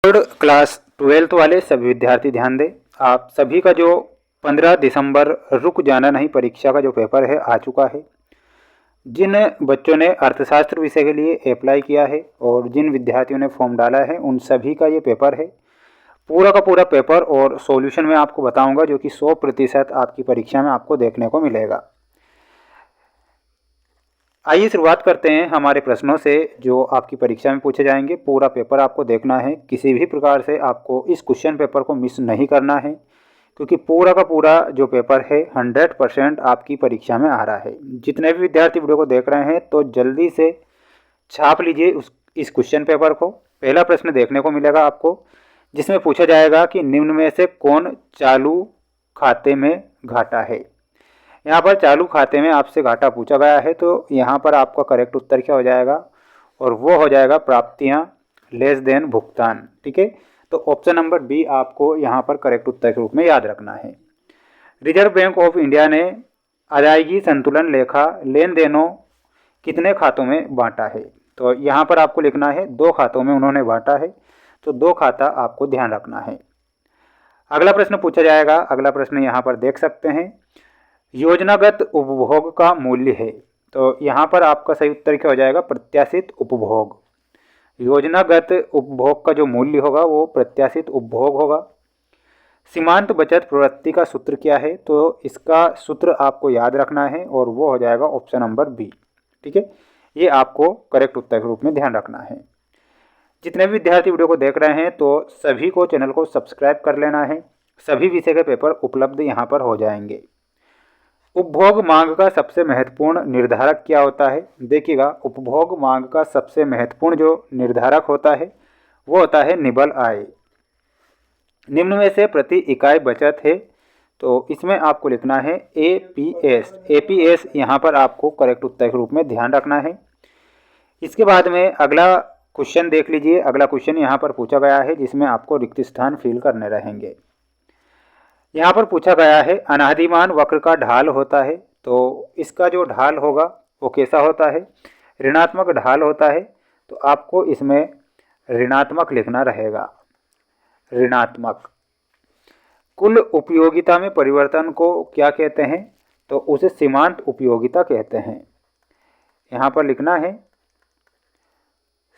Class 12th वाले सभी विद्यार्थी ध्यान दें। आप सभी का जो 15 दिसंबर रुक जाना नहीं परीक्षा का जो पेपर है आ चुका है। जिन बच्चों ने अर्थशास्त्र विषय के लिए अप्लाई किया है और जिन विद्यार्थियों ने फॉर्म डाला है उन सभी का ये पेपर है। पूरा का पूरा पेपर और सॉल्यूशन मैं आपको बताऊंगा जो कि 100% आपकी परीक्षा में आपको देखने को मिलेगा। आइए शुरुआत करते हैं हमारे प्रश्नों से जो आपकी परीक्षा में पूछे जाएंगे। पूरा पेपर आपको देखना है, किसी भी प्रकार से आपको इस क्वेश्चन पेपर को मिस नहीं करना है क्योंकि पूरा का पूरा जो पेपर है 100% आपकी परीक्षा में आ रहा है। जितने भी विद्यार्थी वीडियो को देख रहे हैं तो जल्दी से छाप लीजिए इस क्वेश्चन पेपर को। पहला प्रश्न देखने को मिलेगा आपको जिसमें पूछा जाएगा कि निम्न में से कौन चालू खाते में घाटा है। यहाँ पर चालू खाते में आपसे घाटा पूछा गया है तो यहाँ पर आपका करेक्ट उत्तर क्या हो जाएगा, और वो हो जाएगा प्राप्तियाँ लेस देन भुगतान। ठीक है, तो ऑप्शन नंबर बी आपको यहाँ पर करेक्ट उत्तर के रूप में याद रखना है। रिजर्व बैंक ऑफ इंडिया ने अदायगी संतुलन लेखा लेन देनों कितने खातों में बांटा है। तो यहाँ पर आपको लिखना है 2 खातों में उन्होंने बांटा है, तो 2 खाता आपको ध्यान रखना है। अगला प्रश्न पूछा जाएगा, अगला प्रश्न यहाँ पर देख सकते हैं, योजनागत उपभोग का मूल्य है। तो यहाँ पर आपका सही उत्तर क्या हो जाएगा, प्रत्याशित उपभोग। योजनागत उपभोग का जो मूल्य होगा वो प्रत्याशित उपभोग होगा। सीमांत बचत प्रवृत्ति का सूत्र क्या है, तो इसका सूत्र आपको याद रखना है और वो हो जाएगा ऑप्शन नंबर बी। ठीक है, ये आपको करेक्ट उत्तर के रूप में ध्यान रखना है। जितने भी विद्यार्थी वीडियो को देख रहे हैं तो सभी को चैनल को सब्सक्राइब कर लेना है। सभी विषय के पेपर उपलब्ध यहाँ पर हो जाएंगे। उपभोग मांग का सबसे महत्वपूर्ण निर्धारक क्या होता है। देखिएगा, उपभोग मांग का सबसे महत्वपूर्ण जो निर्धारक होता है वो होता है निबल आय। निम्न में से प्रति इकाई बचत है, तो इसमें आपको लिखना है एपीएस। एपीएस यहाँ पर आपको करेक्ट उत्तर के रूप में ध्यान रखना है। इसके बाद में अगला क्वेश्चन देख लीजिए। अगला क्वेश्चन यहाँ पर पूछा गया है जिसमें आपको रिक्त स्थान फिल करने रहेंगे। यहाँ पर पूछा गया है अनादिमान वक्र का ढाल होता है, तो इसका जो ढाल होगा वो कैसा होता है, ऋणात्मक ढाल होता है। तो आपको इसमें ऋणात्मक लिखना रहेगा, ऋणात्मक। कुल उपयोगिता में परिवर्तन को क्या कहते हैं, तो उसे सीमांत उपयोगिता कहते हैं। यहाँ पर लिखना है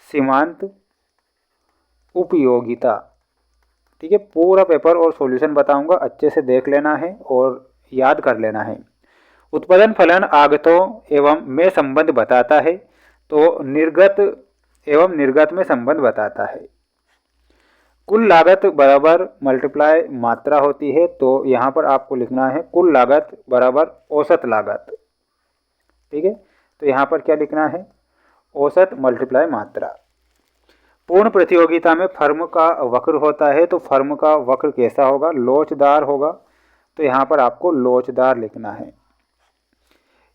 सीमांत उपयोगिता। ठीक है, पूरा पेपर और सॉल्यूशन बताऊंगा, अच्छे से देख लेना है और याद कर लेना है। उत्पादन फलन आगतों एवं में संबंध बताता है, तो निर्गत एवं निर्गत में संबंध बताता है। कुल लागत बराबर मल्टीप्लाई मात्रा होती है, तो यहाँ पर आपको लिखना है कुल लागत बराबर औसत लागत। ठीक है, तो यहाँ पर क्या लिखना है, औसत मल्टीप्लाई मात्रा। पूर्ण प्रतियोगिता में फर्म का वक्र होता है, तो फर्म का वक्र कैसा होगा, लोचदार होगा। तो यहाँ पर आपको लोचदार लिखना है।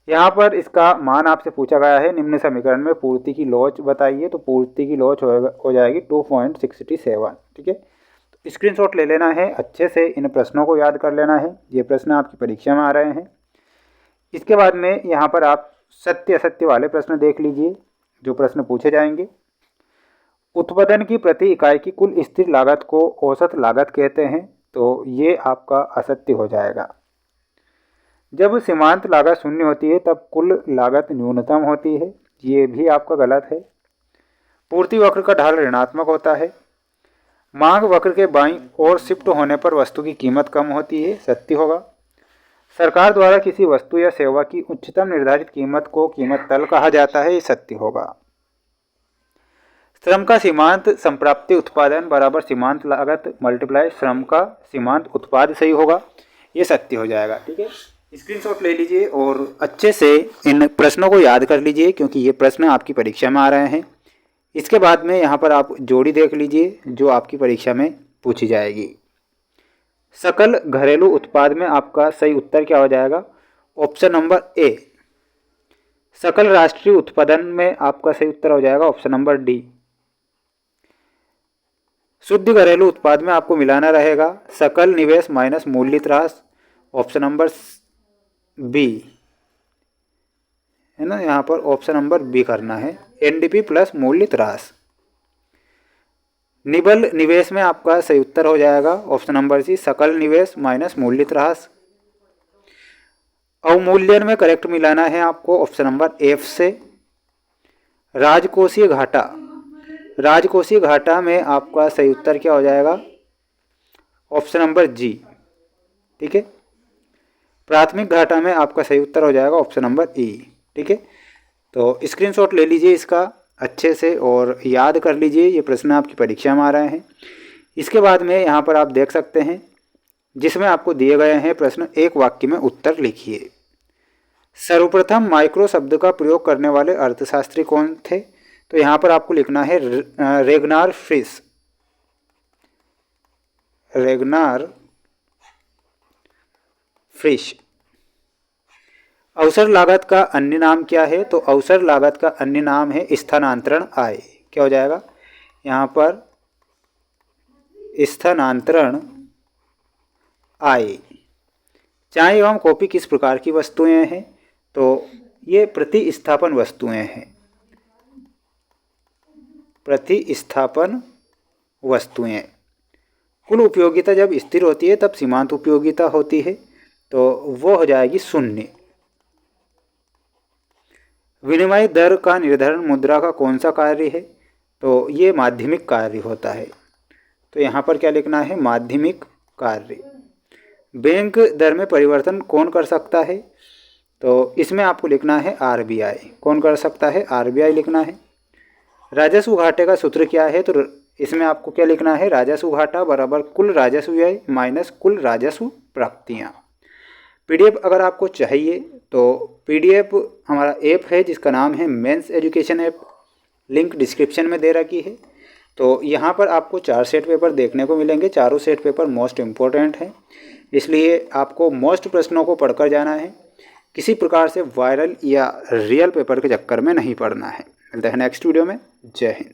यहाँ पर इसका मान आपसे पूछा गया है निम्न समीकरण में पूर्ति की लोच बताइए, तो पूर्ति की लोच हो जाएगी 2.67। ठीक है, तो स्क्रीनशॉट ले लेना है, अच्छे से इन प्रश्नों को याद कर लेना है। ये प्रश्न आपकी परीक्षा में आ रहे हैं। इसके बाद में यहाँ पर आप सत्य असत्य वाले प्रश्न देख लीजिए जो प्रश्न पूछे जाएंगे। उत्पादन की प्रति इकाई की कुल स्थिर लागत को औसत लागत कहते हैं, तो ये आपका असत्य हो जाएगा। जब सीमांत लागत शून्य होती है तब कुल लागत न्यूनतम होती है, ये भी आपका गलत है। पूर्ति वक्र का ढाल ऋणात्मक होता है। मांग वक्र के बाईं ओर शिफ्ट होने पर वस्तु की कीमत कम होती है, सत्य होगा। सरकार द्वारा किसी वस्तु या सेवा की उच्चतम निर्धारित कीमत को कीमत तल कहा जाता है, ये सत्य होगा। श्रम का सीमांत संप्राप्ति उत्पादन बराबर सीमांत लागत मल्टीप्लाई श्रम का सीमांत उत्पाद सही होगा, ये सत्य हो जाएगा। ठीक है, स्क्रीनशॉट ले लीजिए और अच्छे से इन प्रश्नों को याद कर लीजिए क्योंकि ये प्रश्न आपकी परीक्षा में आ रहे हैं। इसके बाद में यहाँ पर आप जोड़ी देख लीजिए जो आपकी परीक्षा में पूछी जाएगी। सकल घरेलू उत्पाद में आपका सही उत्तर क्या हो जाएगा, ऑप्शन नंबर ए। सकल राष्ट्रीय उत्पादन में आपका सही उत्तर हो जाएगा ऑप्शन नंबर डी। शुद्ध घरेलू उत्पाद में आपको मिलाना रहेगा सकल निवेश माइनस मूल्यित ह्रास, ऑप्शन नंबर बी है ना, यहाँ पर ऑप्शन नंबर बी करना है, एनडीपी प्लस मूल्यित ह्रास। निबल निवेश में आपका सही उत्तर हो जाएगा ऑप्शन नंबर सी, सकल निवेश माइनस मूल्यित ह्रास। अवमूल्यन में करेक्ट मिलाना है आपको ऑप्शन नंबर एफ से। राजकोषीय घाटा, राजकोषीय घाटा में आपका सही उत्तर क्या हो जाएगा, ऑप्शन नंबर जी। ठीक है, प्राथमिक घाटा में आपका सही उत्तर हो जाएगा ऑप्शन नंबर ई। ठीक है, तो स्क्रीनशॉट ले लीजिए इसका अच्छे से और याद कर लीजिए, ये प्रश्न आपकी परीक्षा में आ रहे हैं। इसके बाद में यहाँ पर आप देख सकते हैं जिसमें आपको दिए गए हैं प्रश्न, एक वाक्य में उत्तर लिखिए। सर्वप्रथम माइक्रो शब्द का प्रयोग करने वाले अर्थशास्त्री कौन थे? तो यहाँ पर आपको लिखना है रेगनार फ्रिश। रेगनार फ्रिश। अवसर लागत का अन्य नाम क्या है? तो अवसर लागत का अन्य नाम है स्थानांतरण आय। क्या हो जाएगा यहाँ पर, स्थानांतरण आय। चाय एवं कॉफी किस प्रकार की वस्तुएं हैं? तो ये प्रतिस्थापन वस्तुएं हैं, प्रतिस्थापन वस्तुएं। कुल उपयोगिता जब स्थिर होती है तब सीमांत उपयोगिता होती है, तो वो हो जाएगी शून्य। विनिमय दर का निर्धारण मुद्रा का कौन सा कार्य है? तो ये माध्यमिक कार्य होता है, तो यहाँ पर क्या लिखना है, माध्यमिक कार्य। बैंक दर में परिवर्तन कौन कर सकता है? तो इसमें आपको लिखना है आरबीआई। कौन कर सकता है? आरबीआई लिखना है। राजस्व घाटे का सूत्र क्या है? तो इसमें आपको क्या लिखना है, राजस्व घाटा बराबर कुल राजस्व व्यय माइनस कुल राजस्व प्राप्तियाँ। पीडीएफ अगर आपको चाहिए तो पीडीएफ हमारा ऐप है जिसका नाम है mains education app, link description में दे रखी है। तो यहाँ पर आपको 4 सेट पेपर देखने को मिलेंगे, चारों सेट पेपर मोस्ट इम्पोर्टेंट हैं, इसलिए आपको मोस्ट प्रश्नों को पढ़कर जाना है, किसी प्रकार से वायरल या रियल पेपर के चक्कर में नहीं पड़ना है। मिलते हैं नेक्स्ट वीडियो में। जय हिंद।